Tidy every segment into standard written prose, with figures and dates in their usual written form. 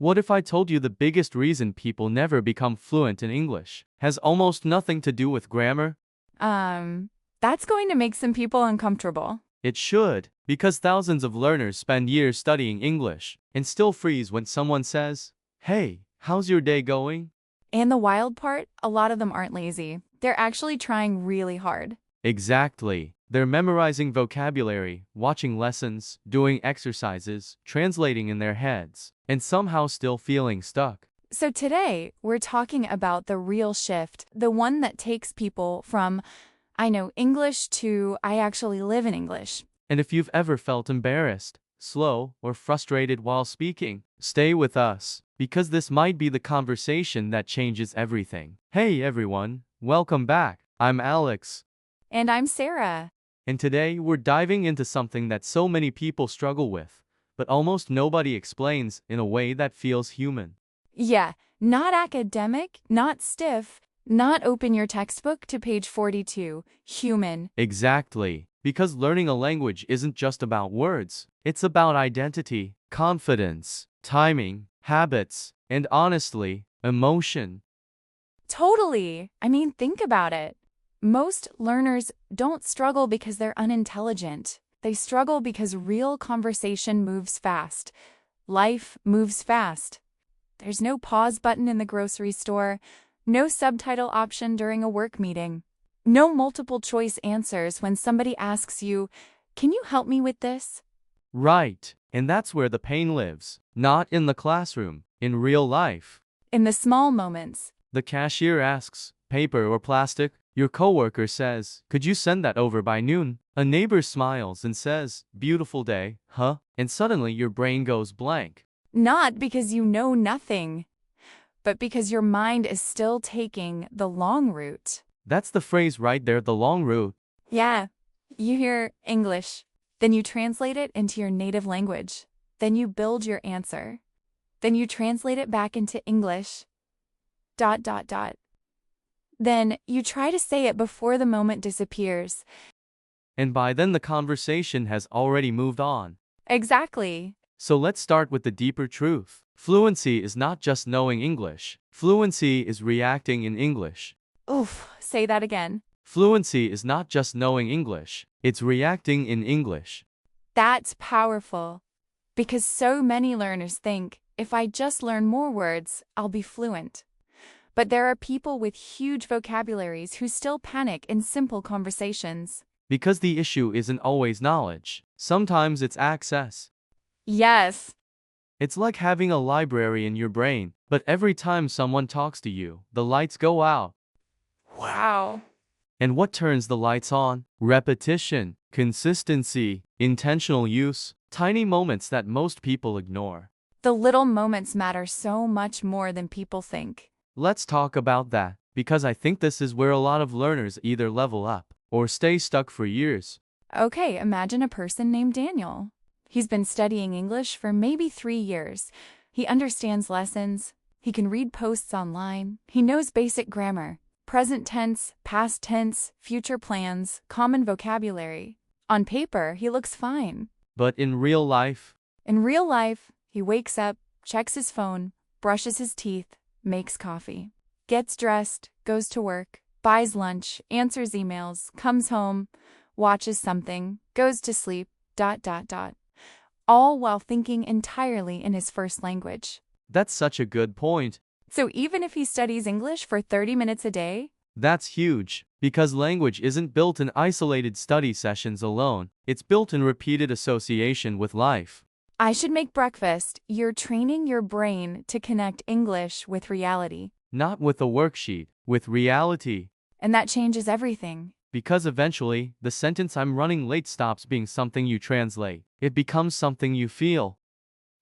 What if I told you the biggest reason people never become fluent in English has almost nothing to do with grammar? That's going to make some people uncomfortable. It should, because thousands of learners spend years studying English and still freeze when someone says, "Hey, how's your day going?" And the wild part, a lot of them aren't lazy. They're actually trying really hard. Exactly. They're memorizing vocabulary, watching lessons, doing exercises, translating in their heads, and somehow still feeling stuck. So today, we're talking about the real shift, the one that takes people from, I know English to I actually live in English. And if you've ever felt embarrassed, slow, or frustrated while speaking, stay with us, because this might be the conversation that changes everything. Hey everyone, welcome back. I'm Alex. And I'm Sarah. And today we're diving into something that so many people struggle with, but almost nobody explains in a way that feels human. Yeah, not academic, not stiff, not open your textbook to page 42. Human. Exactly. Because learning a language isn't just about words, it's about identity, confidence, timing, habits, and honestly, emotion. Totally. I mean, think about it. Most learners don't struggle because they're unintelligent. They struggle because real conversation moves fast. Life moves fast. There's no pause button in the grocery store, no subtitle option during a work meeting, no multiple choice answers when somebody asks you, "Can you help me with this?" Right. And that's where the pain lives. Not in the classroom, in real life. In the small moments. The cashier asks, paper or plastic? Your coworker says, could you send that over by noon? A neighbor smiles and says, beautiful day, huh? And suddenly your brain goes blank. Not because you know nothing, but because your mind is still taking the long route. That's the phrase right there, the long route. Yeah, you hear English, then you translate it into your native language, then you build your answer, then you translate it back into English, ... Then you try to say it before the moment disappears. And by then the conversation has already moved on. Exactly. So let's start with the deeper truth. Fluency is not just knowing English. Fluency is reacting in English. Oof, say that again. Fluency is not just knowing English. It's reacting in English. That's powerful. Because so many learners think, if I just learn more words, I'll be fluent. But there are people with huge vocabularies who still panic in simple conversations. Because the issue isn't always knowledge. Sometimes it's access. Yes. It's like having a library in your brain, but every time someone talks to you, the lights go out. Wow. And what turns the lights on? Repetition, consistency, intentional use, tiny moments that most people ignore. The little moments matter so much more than people think. Let's talk about that, because I think this is where a lot of learners either level up or stay stuck for years. Okay, imagine a person named Daniel. He's been studying English for maybe 3 years. He understands lessons. He can read posts online. He knows basic grammar, present tense, past tense, future plans, common vocabulary. On paper, he looks fine. But in real life, He wakes up, checks his phone, brushes his teeth, makes coffee, gets dressed, goes to work, buys lunch, answers emails, comes home, watches something, goes to sleep, ... All while thinking entirely in his first language. that's such a good point. So even if he studies English for 30 minutes a day, That's huge, because language isn't built in isolated study sessions alone, it's built in repeated association with life. I should make breakfast. You're training your brain to connect English with reality. Not with a worksheet, with reality. And that changes everything. Because eventually, the sentence "I'm running late" stops being something you translate. It becomes something you feel.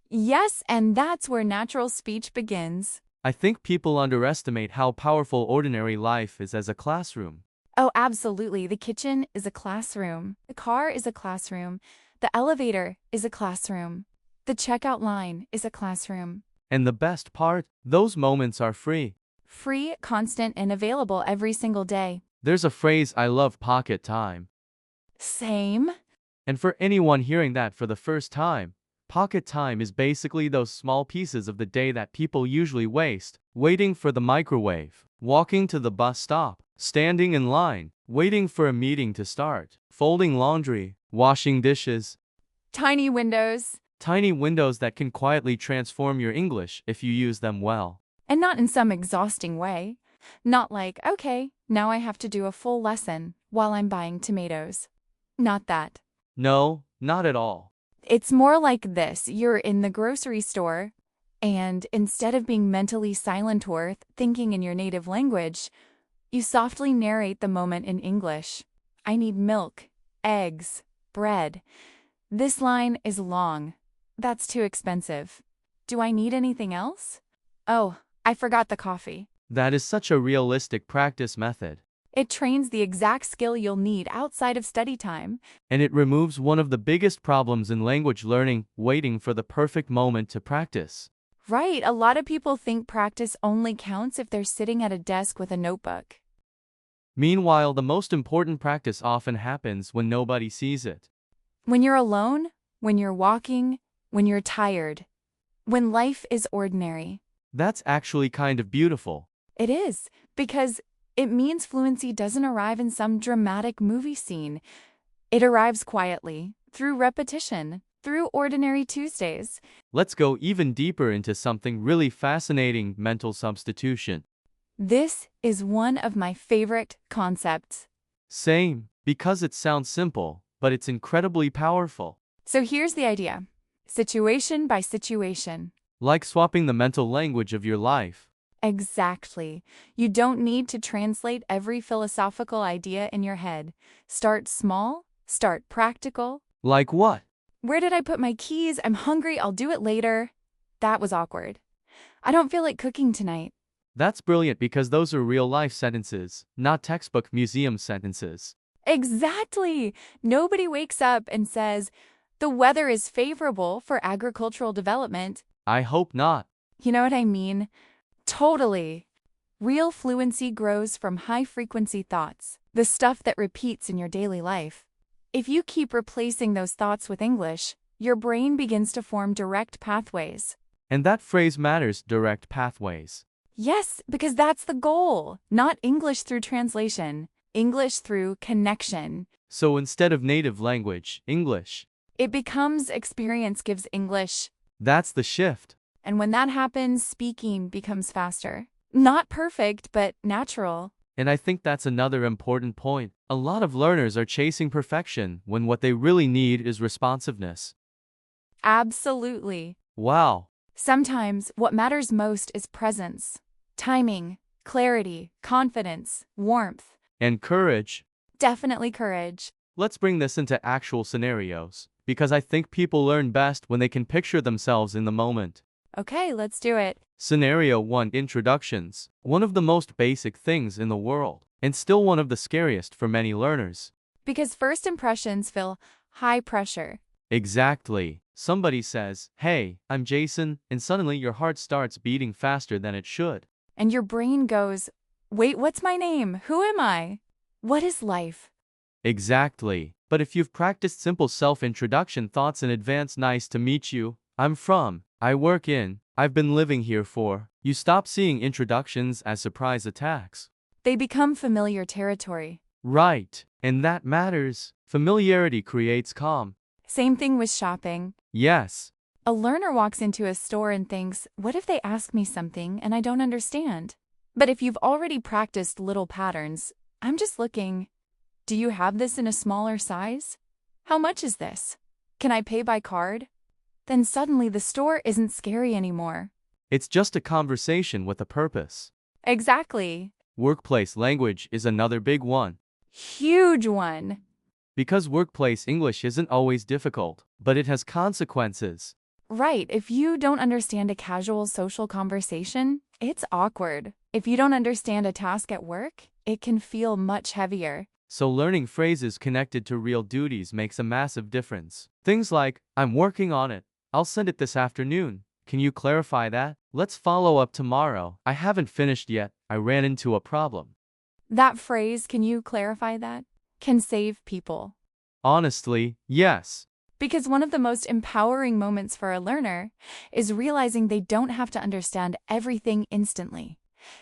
Yes, and that's where natural speech begins. I think people underestimate how powerful ordinary life is as a classroom. Oh, absolutely. The kitchen is a classroom. The car is a classroom. The elevator is a classroom. The checkout line is a classroom. And the best part, those moments are free. Free, constant, and available every single day. There's a phrase I love: pocket time. Same. And for anyone hearing that for the first time, Pocket time is basically those small pieces of the day that people usually waste, waiting for the microwave, walking to the bus stop, standing in line, waiting for a meeting to start, folding laundry, washing dishes. Tiny windows. Tiny windows that can quietly transform your English if you use them well. And not in some exhausting way. Not like, okay, now I have to do a full lesson while I'm buying tomatoes. Not that. No, not at all. It's more like this. You're in the grocery store, and instead of being mentally silent or thinking in your native language, you softly narrate the moment in English. I need milk, eggs, bread. This line is long. That's too expensive. Do I need anything else? Oh, I forgot the coffee. That is such a realistic practice method. It trains the exact skill you'll need outside of study time. And it removes one of the biggest problems in language learning, waiting for the perfect moment to practice. Right, a lot of people think practice only counts if they're sitting at a desk with a notebook. Meanwhile, the most important practice often happens when nobody sees it. When you're alone, when you're walking, when you're tired, when life is ordinary. That's actually kind of beautiful. It is, because it means fluency doesn't arrive in some dramatic movie scene. It arrives quietly, through repetition, through ordinary Tuesdays. Let's go even deeper into something really fascinating: mental substitution. This is one of my favorite concepts. Same, because it sounds simple, but it's incredibly powerful. So here's the idea. Situation by situation. Like swapping the mental language of your life. Exactly. You don't need to translate every philosophical idea in your head. Start small, start practical. Like what? Where did I put my keys? I'm hungry, I'll do it later. That was awkward. I don't feel like cooking tonight. That's brilliant because those are real-life sentences, not textbook museum sentences. Exactly. Nobody wakes up and says, the weather is favorable for agricultural development. I hope not. You know what I mean? Totally. Real fluency grows from high-frequency thoughts, the stuff that repeats in your daily life. If you keep replacing those thoughts with English, your brain begins to form direct pathways. And that phrase matters, direct pathways. Yes, because that's the goal. Not English through translation, English through connection. So instead of native language, English. It becomes experience gives English. That's the shift. And when that happens, speaking becomes faster. Not perfect, but natural. And I think that's another important point. A lot of learners are chasing perfection when what they really need is responsiveness. Absolutely. Wow. Sometimes what matters most is presence, timing, clarity, confidence, warmth. And courage. Definitely courage. Let's bring this into actual scenarios, because I think people learn best when they can picture themselves in the moment. Okay, let's do it. Scenario 1: Introductions. One of the most basic things in the world, and still one of the scariest for many learners. Because first impressions feel high pressure. Exactly. Somebody says, "Hey, I'm Jason," and suddenly your heart starts beating faster than it should. And your brain goes, wait, what's my name? Who am I? What is life? Exactly. But if you've practiced simple self-introduction thoughts in advance: nice to meet you, I'm from, I work in, I've been living here for, you stop seeing introductions as surprise attacks. They become familiar territory. Right. And that matters. Familiarity creates calm. Same thing with shopping. Yes. A learner walks into a store and thinks, what if they ask me something and I don't understand? But if you've already practiced little patterns, I'm just looking. Do you have this in a smaller size? How much is this? Can I pay by card? Then suddenly the store isn't scary anymore. It's just a conversation with a purpose. Exactly. Workplace language is another big one. Huge one. Because workplace English isn't always difficult, but it has consequences. Right, if you don't understand a casual social conversation, it's awkward. If you don't understand a task at work, it can feel much heavier. So learning phrases connected to real duties makes a massive difference. Things like, I'm working on it. I'll send it this afternoon. Can you clarify that? Let's follow up tomorrow. I haven't finished yet. I ran into a problem. That phrase, can you clarify that? Can save people. Honestly, yes. Because one of the most empowering moments for a learner is realizing they don't have to understand everything instantly.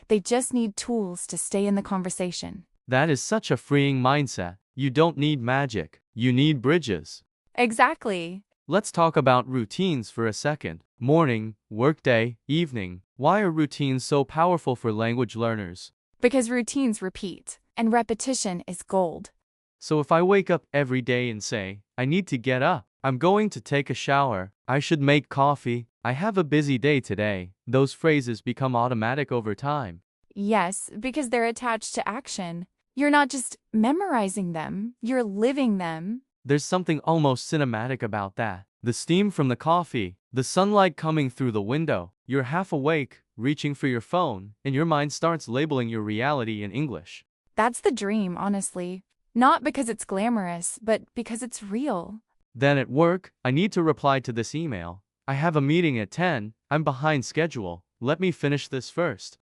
They just need tools to stay in the conversation. That is such a freeing mindset. You don't need magic. You need bridges. Exactly. Let's talk about routines for a second. Morning, workday, evening. Why are routines so powerful for language learners? Because routines repeat, and repetition is gold. So if I wake up every day and say, I need to get up, I'm going to take a shower, I should make coffee, I have a busy day today, those phrases become automatic over time. Yes, because they're attached to action. You're not just memorizing them, you're living them. There's something almost cinematic about that. The steam from the coffee, the sunlight coming through the window, you're half awake, reaching for your phone, and your mind starts labeling your reality in English. That's the dream, honestly. Not because it's glamorous, but because it's real. Then at work, I need to reply to this email. I have a meeting at 10, I'm behind schedule, let me finish this first.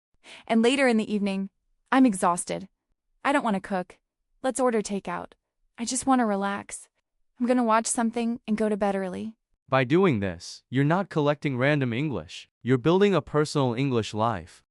And later in the evening, I'm exhausted. I don't want to cook. Let's order takeout. I just want to relax. I'm going to watch something and go to bed early. By doing this, you're not collecting random English, you're building a personal English life.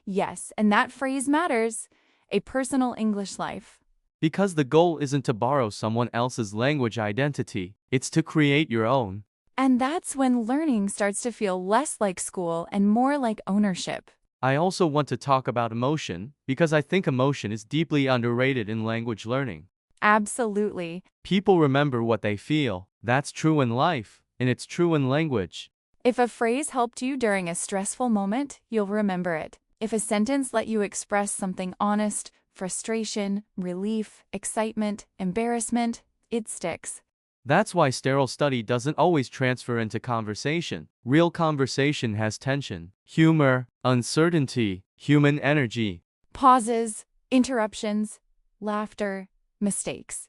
Yes, and that phrase matters. A personal English life. Because the goal isn't to borrow someone else's language identity, it's to create your own. And that's when learning starts to feel less like school and more like ownership. I also want to talk about emotion, because I think emotion is deeply underrated in language learning. Absolutely. People remember what they feel. That's true in life, and it's true in language. If a phrase helped you during a stressful moment, you'll remember it. If a sentence let you express something honest, frustration, relief, excitement, embarrassment, it sticks. That's why sterile study doesn't always transfer into conversation. Real conversation has tension, humor, uncertainty, human energy. Pauses, interruptions, laughter, mistakes.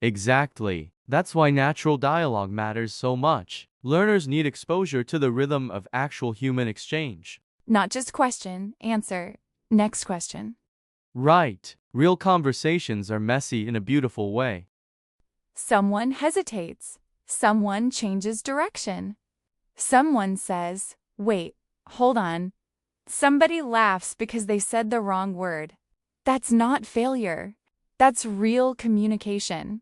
Exactly. That's why natural dialogue matters so much. Learners need exposure to the rhythm of actual human exchange. Not just question, answer, next question. Right. Real conversations are messy in a beautiful way. Someone hesitates. Someone changes direction. Someone says, wait, hold on. Somebody laughs because they said the wrong word. That's not failure. That's real communication.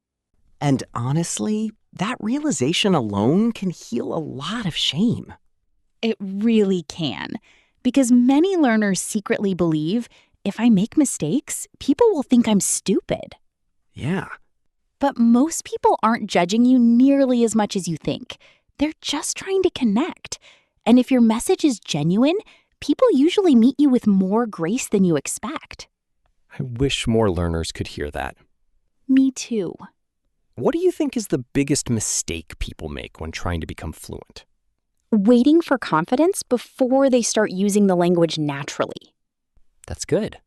And honestly, that realization alone can heal a lot of shame. It really can, because many learners secretly believe if I make mistakes, people will think I'm stupid. Yeah. But most people aren't judging you nearly as much as you think. They're just trying to connect. And if your message is genuine, people usually meet you with more grace than you expect. I wish more learners could hear that. Me too. What do you think is the biggest mistake people make when trying to become fluent? Waiting for confidence before they start using the language naturally. That's good.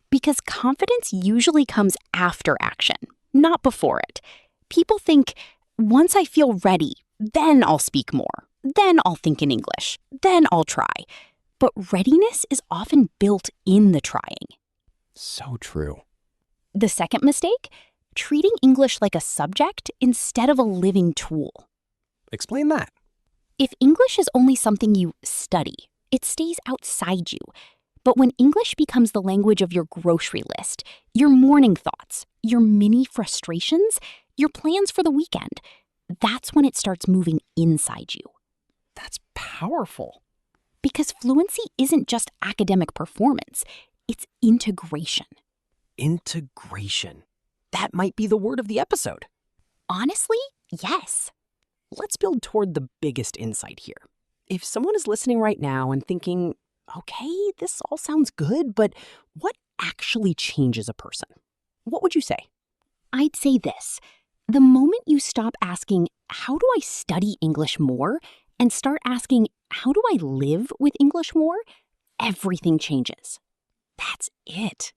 Because confidence usually comes after action, not before it. People think, once I feel ready, then I'll speak more. Then I'll think in English. Then I'll try. But readiness is often built in the trying. So true. The second mistake? Treating English like a subject instead of a living tool. Explain that. If English is only something you study, it stays outside you. But when English becomes the language of your grocery list, your morning thoughts, your mini frustrations, your plans for the weekend, that's when it starts moving inside you. That's powerful. Because fluency isn't just academic performance, it's integration. Integration. That might be the word of the episode. Honestly, yes. Let's build toward the biggest insight here. If someone is listening right now and thinking, okay, this all sounds good, but what actually changes a person? What would you say? I'd say this. The moment you stop asking, how do I study English more, and start asking, how do I live with English more, everything changes. That's it.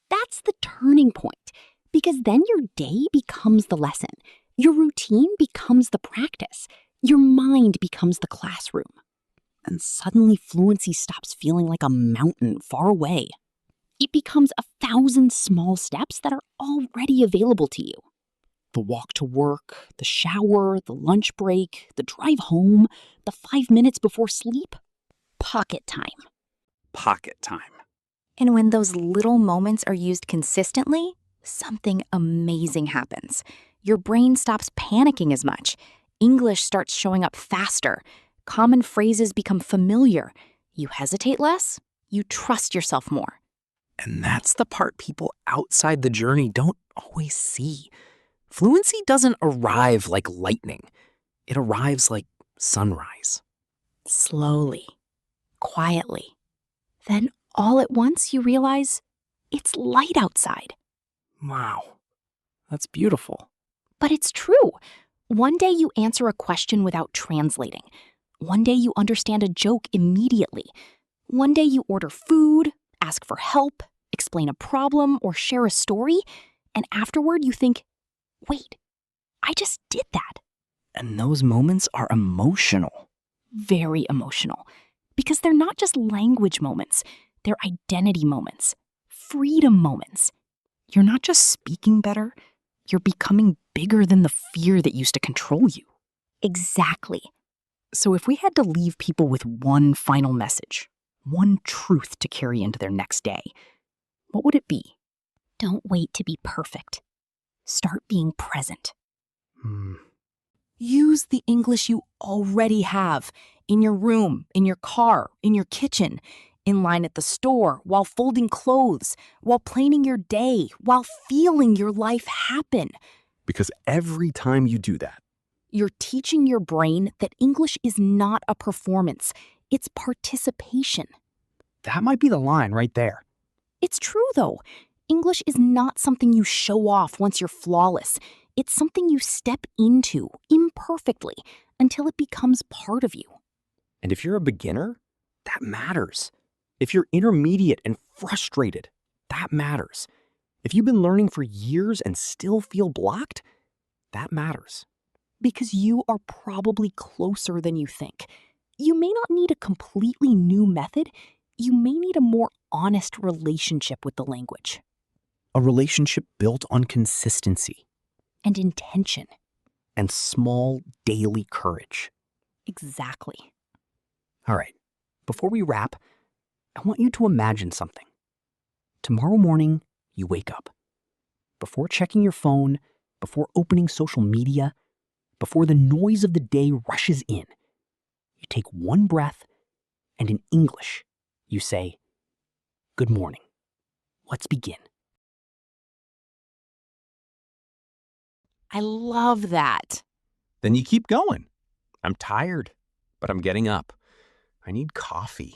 That's the turning point, because then your day becomes the lesson. Your routine becomes the practice. Your mind becomes the classroom. And suddenly fluency stops feeling like a mountain far away. It becomes 1,000 small steps that are already available to you. The walk to work, the shower, the lunch break, the drive home, the 5 minutes before sleep. Pocket time. Pocket time. And when those little moments are used consistently, something amazing happens. Your brain stops panicking as much. English starts showing up faster. Common phrases become familiar. You hesitate less. You trust yourself more. And that's the part people outside the journey don't always see. Fluency doesn't arrive like lightning. It arrives like sunrise. Slowly, quietly. Then all at once you realize it's light outside. Wow, that's beautiful. But it's true. One day you answer a question without translating. One day you understand a joke immediately. One day you order food, ask for help, explain a problem, or share a story, and afterward you think, wait, I just did that. And those moments are emotional. Very emotional. Because they're not just language moments, they're identity moments, freedom moments. You're not just speaking better, you're becoming bigger than the fear that used to control you. Exactly. So if we had to leave people with one final message, one truth to carry into their next day, what would it be? Don't wait to be perfect. Start being present. Use the English you already have in your room, in your car, in your kitchen, in line at the store, while folding clothes, while planning your day, while feeling your life happen. Because every time you do that, You're teaching your brain that English is not a performance, it's participation. that might be the line right there. It's true, though. English is not something you show off once you're flawless. It's something you step into imperfectly until it becomes part of you. And if you're a beginner, that matters. If you're intermediate and frustrated, that matters. If you've been learning for years and still feel blocked, that matters. Because you are probably closer than you think. You may not need a completely new method. You may need a more honest relationship with the language. A relationship built on consistency And intention. and small daily courage. Exactly. All right, before we wrap, I want you to imagine something. Tomorrow morning, you wake up. Before checking your phone, before opening social media, before the noise of the day rushes in, you take one breath and in English, you say, "Good morning. Let's begin." I love that. Then you keep going. I'm tired, but I'm getting up. I need coffee.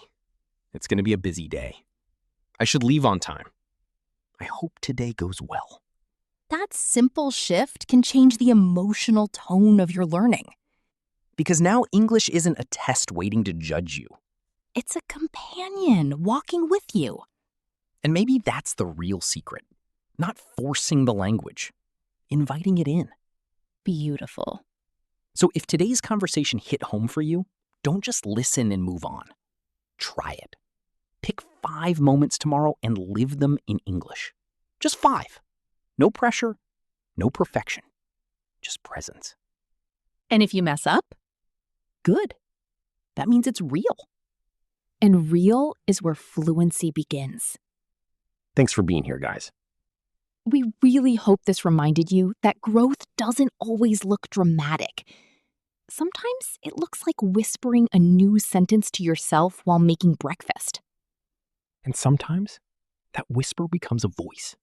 It's going to be a busy day. I should leave on time. I hope today goes well. That simple shift can change the emotional tone of your learning. Because now English isn't a test waiting to judge you. It's a companion walking with you. And maybe that's the real secret. Not forcing the language, inviting it in. Beautiful. So if today's conversation hit home for you, don't just listen and move on. Try it. Pick 5 moments tomorrow and live them in English. Just 5. No pressure, no perfection, just presence. And if you mess up, good. That means it's real. And real is where fluency begins. Thanks for being here, guys. We really hope this reminded you that growth doesn't always look dramatic. Sometimes it looks like whispering a new sentence to yourself while making breakfast. And sometimes that whisper becomes a voice.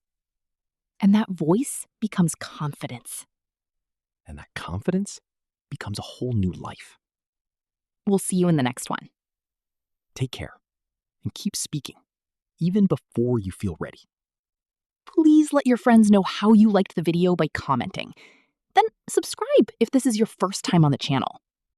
And that voice becomes confidence. And that confidence becomes a whole new life. We'll see you in the next one. Take care and keep speaking, even before you feel ready. Please let your friends know how you liked the video by commenting. Then subscribe if this is your first time on the channel.